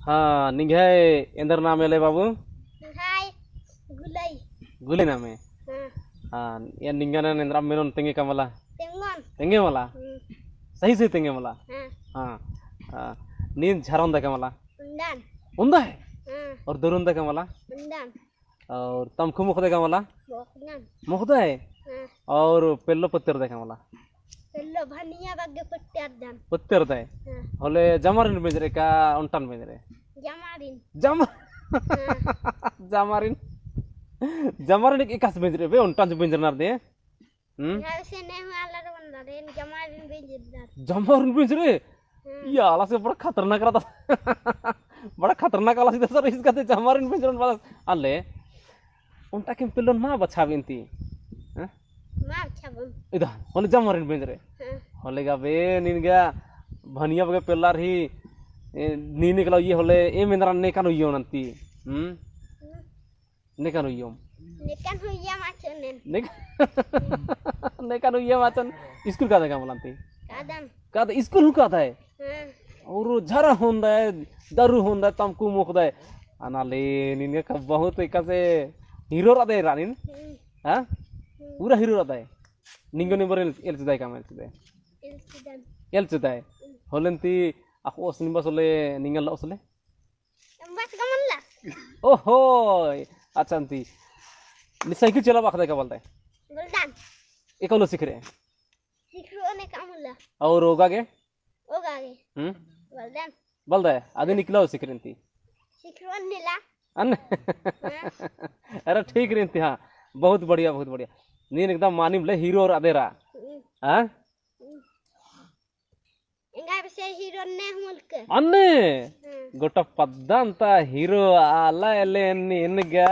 हाँ निघाय इंदर नाम एले बाबू हाय गुलाई गुले नाम है हाँ हाँ ये निंगना इंद्रा मेनोन तेंगे कमला तेंगन तेंगे मला सही से तेंगे मला हाँ हाँ हाँ नींद झरों दा कमला उंडान उंदा है हाँ और दुरुन दा कमला उंडान और तमखु मुख दा कमला बोकनान मुख दा है हाँ और पेल्लो पत्तर दा कमला चलो भनिया बागे पट्टे दान पत्तर दा है हाँ होले जमारिन बेजरे का उंटन बेजरे जमारिन जमा हाँ जमारिन जमारिन एक कास बेजरे बे उंटन जो बेजरनार दे यहाँ से नहीं हुआ लड़ बंदा रे जमारिन बेजदार जमारिन बेजरे या आला से बड़ा खतरनाक रहा था बड़ा खतरनाक आला से सर इसका ते जमारिन बेजरन वाला आले उनटा के पिलन मा बचा बिनती हैं मार छबम इदा होले जमारिन बेजरे हाँ होले गा बे निनगा भनिया बगे पेलार ही नी निकला ये होले ए मेंदरा ने कानो यो नंती ने कानो यो निकन हुआ माचुनेन ने कानो ये माचन स्कूल का देगा मलंती कादम का स्कूल का है हाँ और झरा होंदा है दारू होंदा तमकु मुखदा है अनाले निने का बहुत एक से हीरो रदे रानिन हां पूरा हीरो रदे निंगो निबर एल चदाय का मेल इल्सिदान एल चदाय होलंती aku osni bas ole ningal osle बस कमन ला ओहो अच्छा अंती नि साइकिल चला बाखदा का बोलता है बोलदान एकोलो सीख रहे हैं सिखरो ने कामुला और होगा के ओगागे बोलदान बोलता है आदि निकला सीख रही थी सिखरो नीला अन्य अरे ठीक रही थी हाँ बहुत बढ़िया नीन एकदम मानिम ले हीरो और अदेरा हाँ इंगा से हीरो ने मुल्क अन्य गोटा पद्दांता हीरो आला एले निनगा